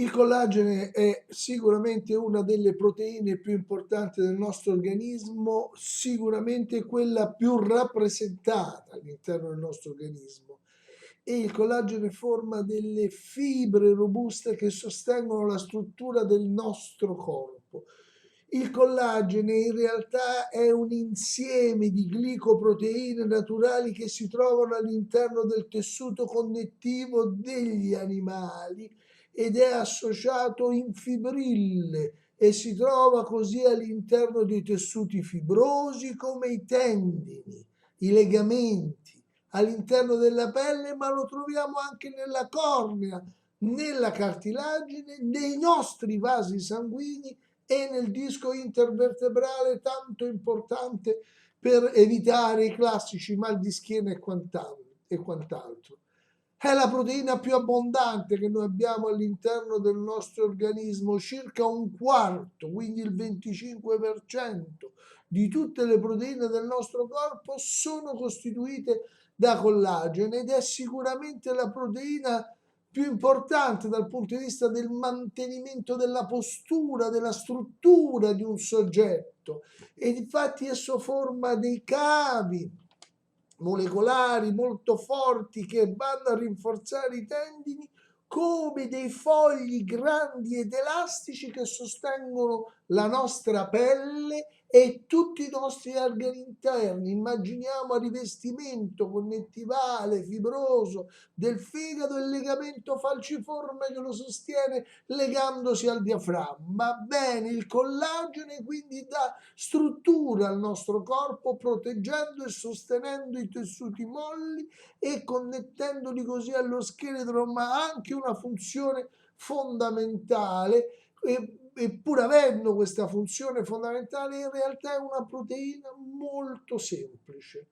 Il collagene è sicuramente una delle proteine più importanti del nostro organismo, sicuramente quella più rappresentata all'interno del nostro organismo. E il collagene forma delle fibre robuste che sostengono la struttura del nostro corpo. Il collagene in realtà è un insieme di glicoproteine naturali che si trovano all'interno del tessuto connettivo degli animali ed è associato in fibrille e si trova così all'interno dei tessuti fibrosi come i tendini, i legamenti, all'interno della pelle, ma lo troviamo anche nella cornea, nella cartilagine, nei nostri vasi sanguigni e nel disco intervertebrale tanto importante per evitare i classici mal di schiena e quant'altro. È la proteina più abbondante che noi abbiamo all'interno del nostro organismo, circa un quarto, quindi il 25% di tutte le proteine del nostro corpo sono costituite da collagene ed è sicuramente la proteina più importante dal punto di vista del mantenimento della postura, della struttura di un soggetto. E infatti esso forma dei cavi molecolari molto forti che vanno a rinforzare i tendini come dei fogli grandi ed elastici che sostengono la nostra pelle e tutti i nostri organi interni. Immaginiamo il rivestimento connettivale, fibroso del fegato e il legamento falciforme che lo sostiene legandosi al diaframma. Bene, il collagene quindi dà struttura al nostro corpo, proteggendo e sostenendo i tessuti molli e connettendoli così allo scheletro, ma ha anche una funzione fondamentale. E pur avendo questa funzione fondamentale, in realtà è una proteina molto semplice.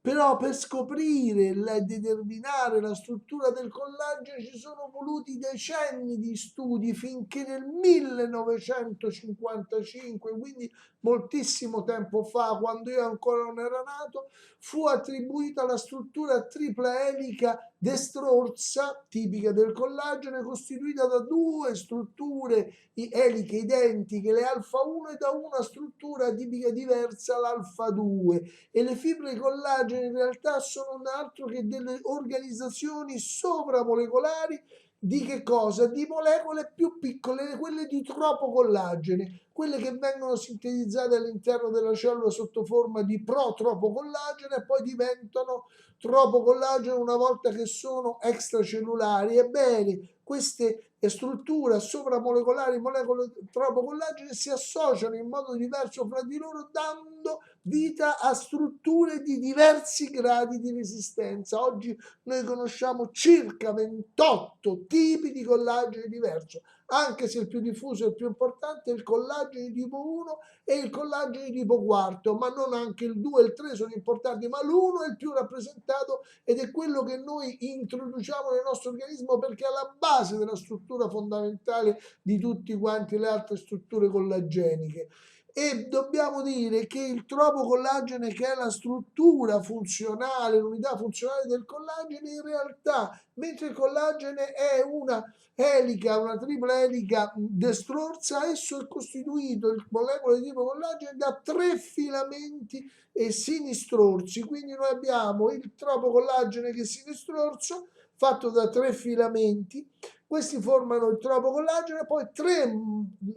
Però per scoprire e determinare la struttura del collagene ci sono voluti decenni di studi finché nel 1955, quindi moltissimo tempo fa, quando io ancora non ero nato, fu attribuita la struttura tripla elica destrorsa, tipica del collagene, costituita da due strutture eliche identiche, le alfa 1, e da una struttura tipica diversa, l'alfa 2. E le fibre collagene in realtà sono altro che delle organizzazioni sovramolecolari di che cosa? Di molecole più piccole, quelle di tropocollagene, quelle che vengono sintetizzate all'interno della cellula sotto forma di protropocollagene e poi diventano tropocollagene una volta che sono extracellulari. Ebbene, queste strutture sovramolecolari, molecole tropocollagene, si associano in modo diverso fra di loro, dando vita a strutture di diversi gradi di resistenza. Oggi noi conosciamo circa 28 tipi di collagene diverso, anche se il più diffuso e il più importante è il collagene tipo 1 e il collagene tipo 4, ma non anche il 2 e il 3 sono importanti, ma l'1 è il più rappresentato ed è quello che noi introduciamo nel nostro organismo perché è alla base della struttura fondamentale di tutti quanti le altre strutture collageniche. E dobbiamo dire che il tropocollagene, che è la struttura funzionale, l'unità funzionale del collagene, in realtà, mentre il collagene è una elica, una tripla elica destrorsa, esso è costituito, il molecole di tipo collagene, da tre filamenti sinistrorsi. Quindi noi abbiamo il tropocollagene che è sinistrorso, fatto da tre filamenti. Questi formano il tropocollagene, poi tre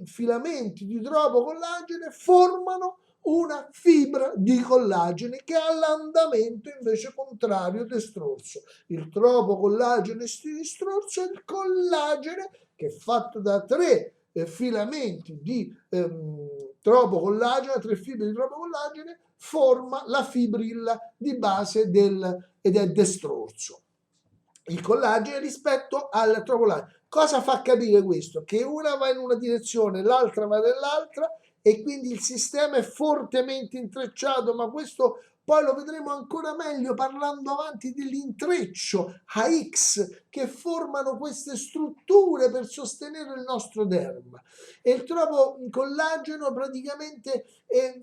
filamenti di tropocollagene formano una fibra di collagene che ha l'andamento invece contrario destrorso. Il tropocollagene sinistrorso e il collagene che è fatto da tre filamenti di tropocollagene, tre fibre di tropocollagene, forma la fibrilla di base ed è destrorso. Il collagene rispetto al tropocollagene. Cosa fa capire questo? Che una va in una direzione, l'altra va nell'altra e quindi il sistema è fortemente intrecciato, ma questo poi lo vedremo ancora meglio parlando avanti dell'intreccio a X che formano queste strutture per sostenere il nostro derma. E il tropocollageno praticamente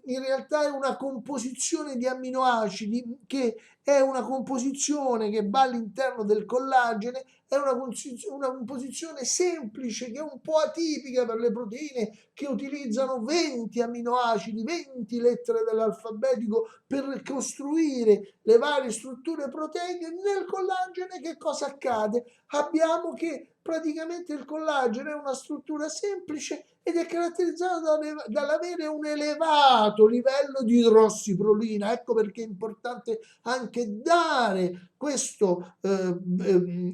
in realtà è una composizione di amminoacidi che è una composizione che va all'interno del collagene è una composizione semplice che è un po' atipica per le proteine che utilizzano 20 amminoacidi, 20 lettere dell'alfabetico per costruire le varie strutture proteiche. Nel collagene che cosa accade? Abbiamo che praticamente il collagene è una struttura semplice ed è caratterizzato dall'avere un elevato livello di idrossiprolina. Ecco perché è importante anche dare questo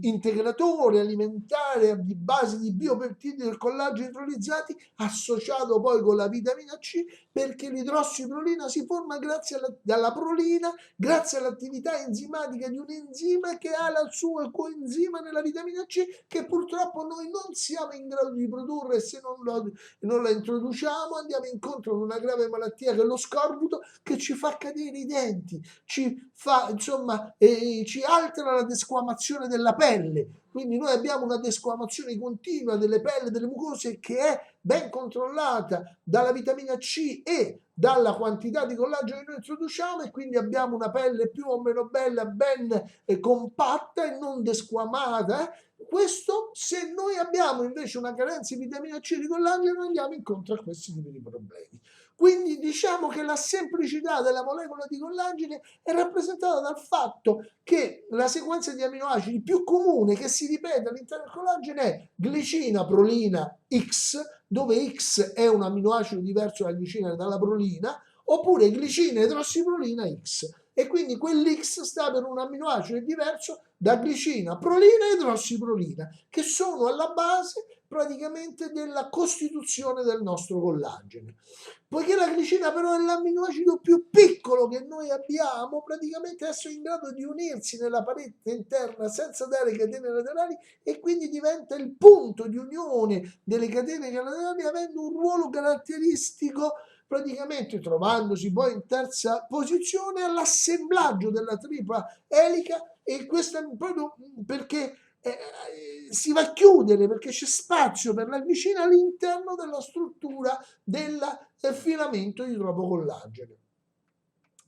integratore alimentare di base di biopeptidi del collagene idrolizzati associato poi con la vitamina C, perché l'idrossiprolina si forma grazie dalla prolina, grazie all'attività enzimatica di un enzima che ha il suo coenzima nella vitamina C, che purtroppo noi non siamo in grado di produrre, e se non la introduciamo andiamo incontro ad una grave malattia che è lo scorbuto, che ci fa cadere i denti, ci fa insomma ci altera la desquamazione della pelle. Quindi noi abbiamo una desquamazione continua delle pelle, delle mucose, che è ben controllata dalla vitamina C e dalla quantità di collagene che noi introduciamo, e quindi abbiamo una pelle più o meno bella, ben compatta e non desquamata. Questo, se noi abbiamo invece una carenza di vitamina C e di collagene, andiamo incontro a questi tipi di problemi. Quindi diciamo che la semplicità della molecola di collagene è rappresentata dal fatto che la sequenza di amminoacidi più comune che si ripete all'interno del collagene è glicina, prolina, X, dove X è un amminoacido diverso dalla glicina e dalla prolina, oppure glicina, idrossiprolina, X. E quindi quell'X sta per un amminoacido diverso da glicina, prolina e idrossiprolina, che sono alla base praticamente della costituzione del nostro collagene. Poiché la glicina però è l'amminoacido più piccolo che noi abbiamo, praticamente adesso è in grado di unirsi nella parete interna senza dare catene laterali, e quindi diventa il punto di unione delle catene laterali, avendo un ruolo caratteristico, praticamente trovandosi poi in terza posizione all'assemblaggio della tripla elica. E questo è proprio perché si va a chiudere, perché c'è spazio per la glicina all'interno della struttura del filamento idropocollagene.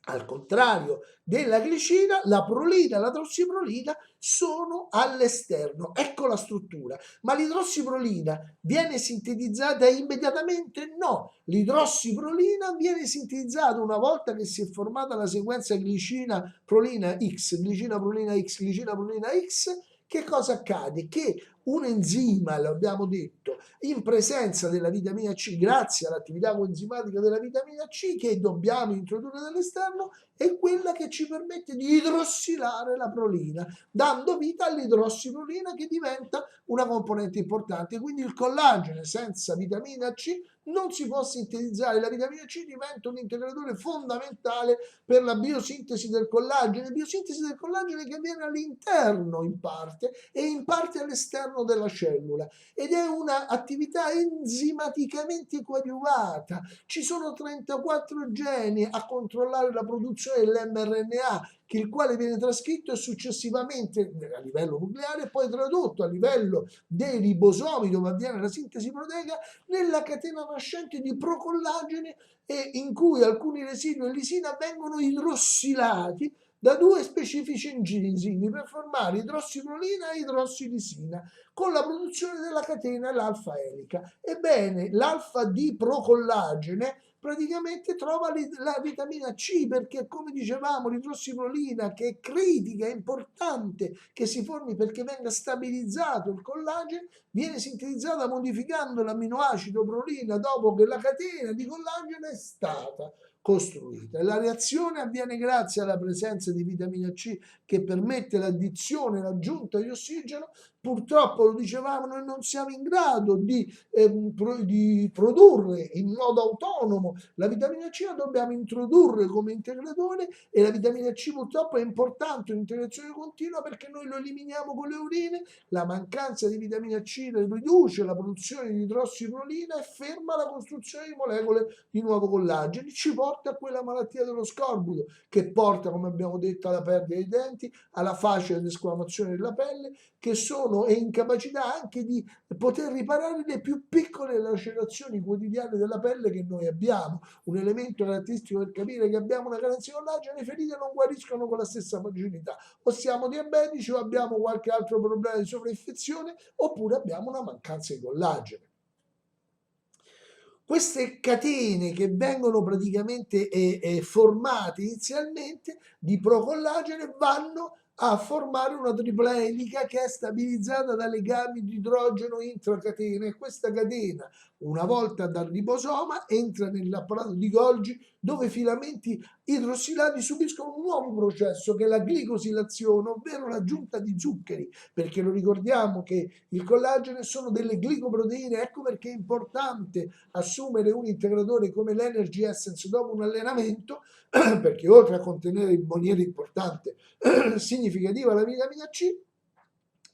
Al contrario della glicina, la prolina e la idrossiprolina sono all'esterno. Ecco la struttura. Ma l'idrossiprolina viene sintetizzata immediatamente? No. L'idrossiprolina viene sintetizzata una volta che si è formata la sequenza glicina-prolina X, glicina-prolina X, glicina-prolina X. Che cosa accade? Che un enzima, lo abbiamo detto, in presenza della vitamina C, grazie all'attività coenzimatica della vitamina C che dobbiamo introdurre dall'esterno, è quella che ci permette di idrossilare la prolina, dando vita all'idrossiprolina, che diventa una componente importante. Quindi il collagene senza vitamina C non si può sintetizzare. La vitamina C diventa un integratore fondamentale per la biosintesi del collagene, biosintesi del collagene che avviene all'interno in parte e in parte all'esterno della cellula, ed è un'attività enzimaticamente coadiuvata. Ci sono 34 geni a controllare la produzione dell'mRNA, il quale viene trascritto e successivamente a livello nucleare poi tradotto a livello dei ribosomi, dove avviene la sintesi proteica, nella catena nascente di procollagene, e in cui alcuni residui e lisina vengono idrossilati da due specifici enzimi per formare idrossiprolina e idrossilisina, con la produzione della catena l'alfa elica. Ebbene, l'alfa di procollagene praticamente trova la vitamina C, perché, come dicevamo, l'idrossiprolina, che è critica, è importante che si formi perché venga stabilizzato il collagene, viene sintetizzata modificando l'amminoacido prolina dopo che la catena di collagene è stata costruita. E la reazione avviene grazie alla presenza di vitamina C, che permette l'addizione e l'aggiunta di ossigeno. Purtroppo, lo dicevamo, noi non siamo in grado di produrre in modo autonomo la vitamina C, la dobbiamo introdurre come integratore, e la vitamina C purtroppo è importante in integrazione continua perché noi lo eliminiamo con le urine. La mancanza di vitamina C riduce la produzione di idrossiprolina e ferma la costruzione di molecole di nuovo collagene, ci porta a quella malattia dello scorbuto, che porta, come abbiamo detto, alla perdita dei denti, alla facile desquamazione della pelle, che sono dono e incapacità anche di poter riparare le più piccole lacerazioni quotidiane della pelle che noi abbiamo. Un elemento caratteristico per capire che abbiamo una carenza di collagene: le ferite non guariscono con la stessa facilità, o siamo diabetici o abbiamo qualche altro problema di sovrainfezione oppure abbiamo una mancanza di collagene. Queste catene che vengono praticamente formate inizialmente di procollagene vanno a formare una tripla elica che è stabilizzata da legami di idrogeno intracatena, e questa catena, una volta dal ribosoma, entra nell'apparato di Golgi, dove i filamenti idrossilati subiscono un nuovo processo che è la glicosilazione, ovvero l'aggiunta di zuccheri, perché lo ricordiamo che il collagene sono delle glicoproteine. Ecco perché è importante assumere un integratore come l'Energy Essence dopo un allenamento, perché oltre a contenere in maniera importante significativa la vitamina C,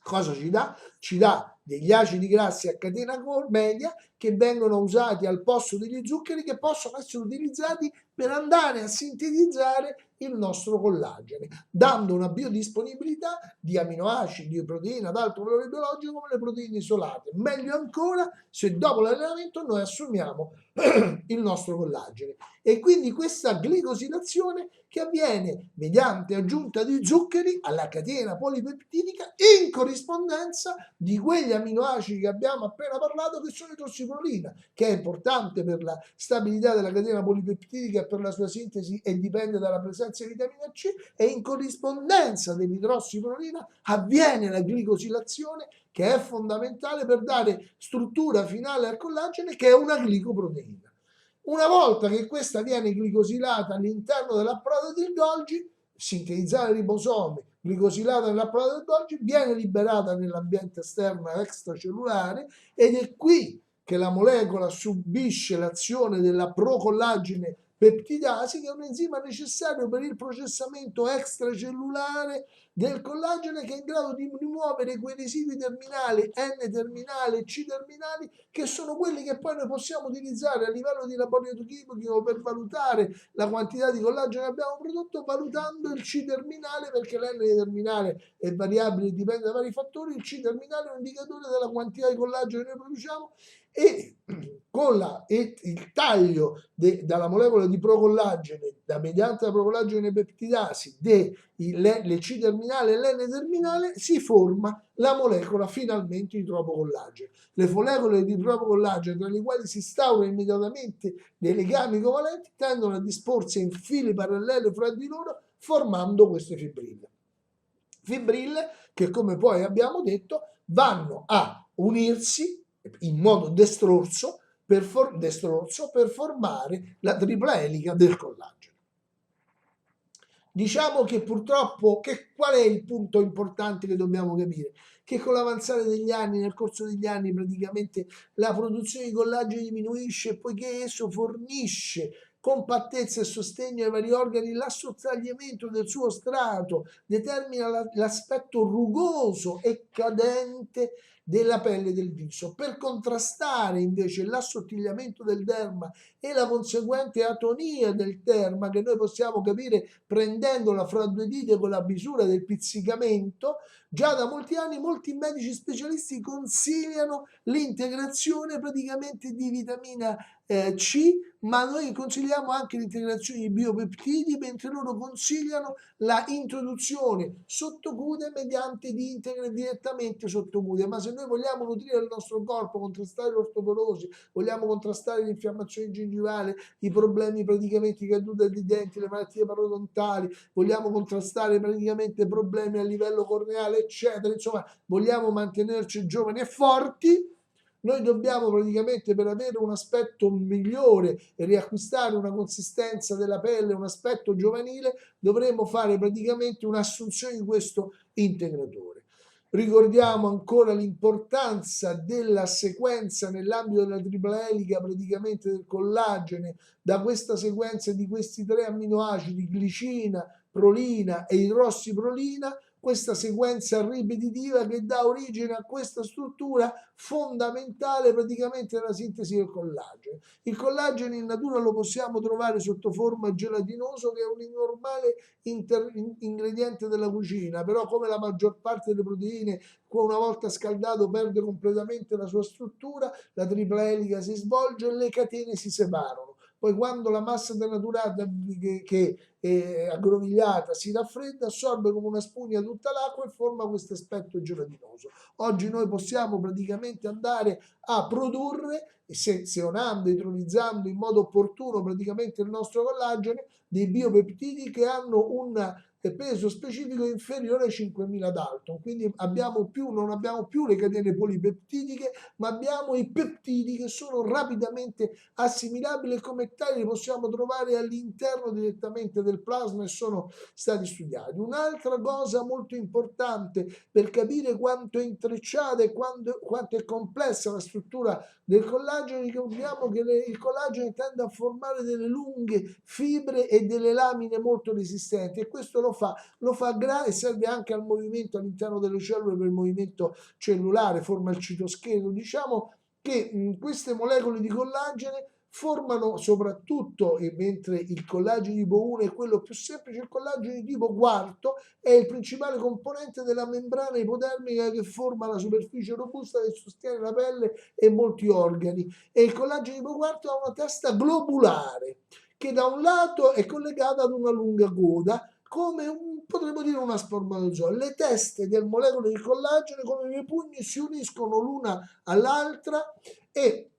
cosa ci dà? Ci dà degli acidi grassi a catena media che vengono usati al posto degli zuccheri, che possono essere utilizzati per andare a sintetizzare il nostro collagene, dando una biodisponibilità di aminoacidi, di proteine ad alto valore biologico come le proteine isolate. Meglio ancora se dopo l'allenamento noi assumiamo il nostro collagene. E quindi questa glicosilazione che avviene mediante aggiunta di zuccheri alla catena polipeptidica in corrispondenza di quegli aminoacidi che abbiamo appena parlato, che sono idrossiprolina, che è importante per la stabilità della catena polipeptidica e per la sua sintesi e dipende dalla presenza di vitamina C, e in corrispondenza dell'idrossiprolina avviene la glicosilazione, che è fondamentale per dare struttura finale al collagene, che è una glicoproteina. Una volta che questa viene glicosilata all'interno dell'apparato del Golgi, sintetizzata nei ribosomi, glicosilata nell'apparato del Golgi, viene liberata nell'ambiente esterno extracellulare, ed è qui che la molecola subisce l'azione della procollagene peptidasi, che è un enzima necessario per il processamento extracellulare del collagene, che è in grado di rimuovere quei residui terminali N-terminali e C-terminali, che sono quelli che poi noi possiamo utilizzare a livello di laboratorio chimico per valutare la quantità di collagene che abbiamo prodotto, valutando il C-terminale, perché l'N-terminale è variabile e dipende da vari fattori. Il C-terminale è un indicatore della quantità di collagene che noi produciamo, e con il taglio dalla molecola di procollagene, mediante la procollagene peptidasi, le C-terminale e l'N-terminale, si forma la molecola finalmente di tropocollagene. Le molecole di tropocollagene, tra le quali si instaurano immediatamente dei legami covalenti, tendono a disporsi in fili paralleli fra di loro, formando queste fibrille. Fibrille che, come poi abbiamo detto, vanno a unirsi in modo destrorso per formare la tripla elica del collagene. Diciamo che purtroppo, qual è il punto importante che dobbiamo capire? Che con l'avanzare degli anni, nel corso degli anni, praticamente la produzione di collagene diminuisce, poiché esso fornisce compattezza e sostegno ai vari organi. L'assottigliamento del suo strato determina l'aspetto rugoso e cadente della pelle del viso. Per contrastare invece l'assottigliamento del derma e la conseguente atonia del derma, che noi possiamo capire prendendo la fra due dita con la misura del pizzicamento, già da molti anni molti medici specialisti consigliano l'integrazione praticamente di vitamina C, ma noi consigliamo anche l'integrazione di biopeptidi, mentre loro consigliano la introduzione sottocute mediante di integre direttamente sottocute. Ma se noi vogliamo nutrire il nostro corpo, contrastare l'osteoporosi, vogliamo contrastare l'infiammazione gingivale, i problemi praticamente di caduta dei denti, le malattie parodontali, vogliamo contrastare praticamente problemi a livello corneale, eccetera, insomma, vogliamo mantenerci giovani e forti, noi dobbiamo praticamente, per avere un aspetto migliore e riacquistare una consistenza della pelle, un aspetto giovanile, dovremo fare praticamente un'assunzione di questo integratore. Ricordiamo ancora l'importanza della sequenza nell'ambito della tripla elica praticamente del collagene. Da questa sequenza di questi tre amminoacidi, glicina, prolina e idrossiprolina, questa sequenza ripetitiva che dà origine a questa struttura fondamentale praticamente nella sintesi del collagene. Il collagene in natura lo possiamo trovare sotto forma gelatinoso, che è un normale ingrediente della cucina, però come la maggior parte delle proteine, una volta scaldato perde completamente la sua struttura, la tripla elica si svolge e le catene si separano. Poi quando la massa denaturata che è aggrovigliata si raffredda, assorbe come una spugna tutta l'acqua e forma questo aspetto gelatinoso. Oggi noi possiamo praticamente andare a produrre, sezionando, idrolizzando in modo opportuno praticamente il nostro collagene, dei biopeptidi che hanno un peso specifico inferiore ai 5.000 Dalton, quindi non abbiamo più le catene polipeptidiche, ma abbiamo i peptidi che sono rapidamente assimilabili e come tali li possiamo trovare all'interno direttamente del plasma e sono stati studiati. Un'altra cosa molto importante per capire quanto è intrecciata e quanto è complessa la struttura del collagene, ricordiamo che il collagene tende a formare delle lunghe fibre e delle lamine molto resistenti, e questo lo fa e serve anche al movimento all'interno delle cellule, per il movimento cellulare, forma il citoscheletro. Diciamo che queste molecole di collagene formano soprattutto, mentre il collagene tipo 1 è quello più semplice, il collagene tipo quarto è il principale componente della membrana ipodermica che forma la superficie robusta che sostiene la pelle e molti organi, e il collagene tipo quarto ha una testa globulare che da un lato è collegata ad una lunga coda, come potremmo dire una spermatozoo. Le teste delle molecole di collagene, come i miei pugni, si uniscono l'una all'altra e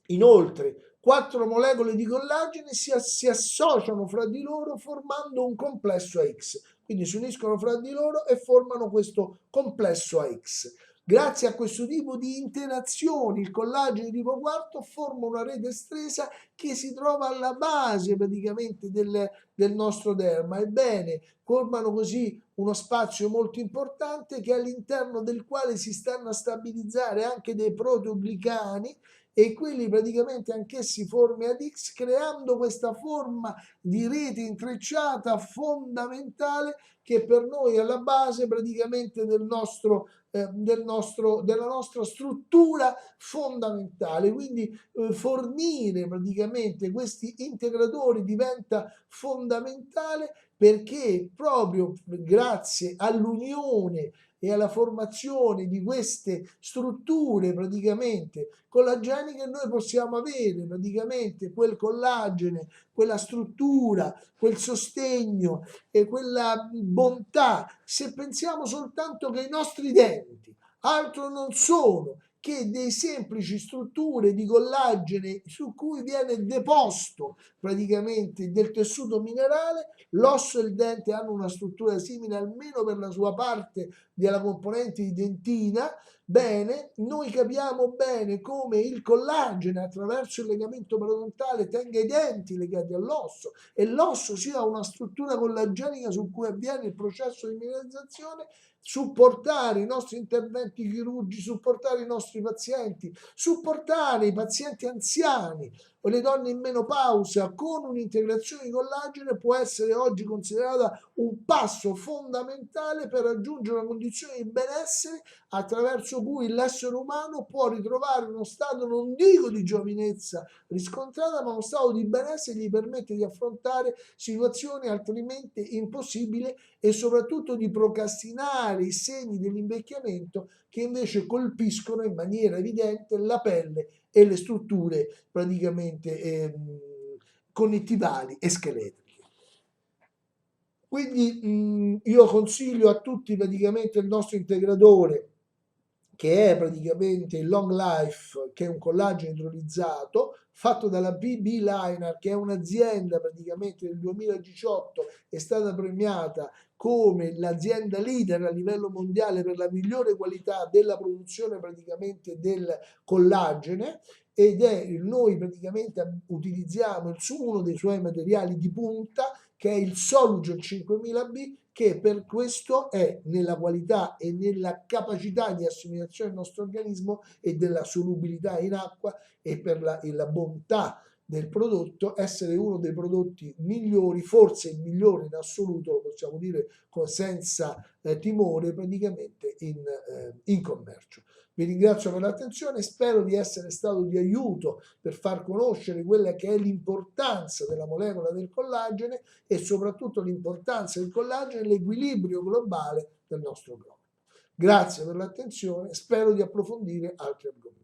inoltre 4 molecole di collagene si associano fra di loro formando un complesso AX. Quindi si uniscono fra di loro e formano questo complesso AX. Grazie a questo tipo di interazioni il collagene tipo quarto forma una rete estesa che si trova alla base praticamente del nostro derma. Ebbene, formano così uno spazio molto importante che all'interno del quale si stanno a stabilizzare anche dei proteoglicani, e quelli praticamente anch'essi formi ad X, creando questa forma di rete intrecciata fondamentale che per noi è la base praticamente della nostra struttura fondamentale. Quindi fornire praticamente questi integratori diventa fondamentale, perché proprio grazie all'unione e alla formazione di queste strutture praticamente collageniche noi possiamo avere praticamente quel collagene, quella struttura, quel sostegno e quella bontà. Se pensiamo soltanto che i nostri denti altro non sono che dei semplici strutture di collagene su cui viene deposto praticamente del tessuto minerale, l'osso e il dente hanno una struttura simile almeno per la sua parte della componente di dentina. Bene, noi capiamo bene come il collagene attraverso il legamento parodontale tenga i denti legati all'osso e l'osso sia una struttura collagenica su cui avviene il processo di mineralizzazione, supportare i nostri interventi chirurgici, supportare i nostri pazienti, supportare i pazienti anziani o le donne in menopausa con un'integrazione di collagene può essere oggi considerata un passo fondamentale per raggiungere una condizione di benessere attraverso cui l'essere umano può ritrovare uno stato, non dico di giovinezza riscontrata, ma uno stato di benessere che gli permette di affrontare situazioni altrimenti impossibili e soprattutto di procrastinare i segni dell'invecchiamento che invece colpiscono in maniera evidente la pelle e le strutture praticamente connettivali e scheletriche. Quindi io consiglio a tutti praticamente il nostro integratore, che è praticamente il Long Life, che è un collagene idrolizzato fatto dalla BB Liner, che è un'azienda praticamente nel 2018 è stata premiata come l'azienda leader a livello mondiale per la migliore qualità della produzione praticamente del collagene, ed è noi praticamente utilizziamo uno dei suoi materiali di punta, che è il Solugen 5000B, che per questo è nella qualità e nella capacità di assimilazione del nostro organismo e della solubilità in acqua e per la bontà del prodotto, essere uno dei prodotti migliori, forse il migliore in assoluto, lo possiamo dire senza timore, praticamente in commercio. Vi ringrazio per l'attenzione, spero di essere stato di aiuto per far conoscere quella che è l'importanza della molecola del collagene e soprattutto l'importanza del collagene e l'equilibrio globale del nostro corpo. Grazie per l'attenzione, spero di approfondire altri argomenti.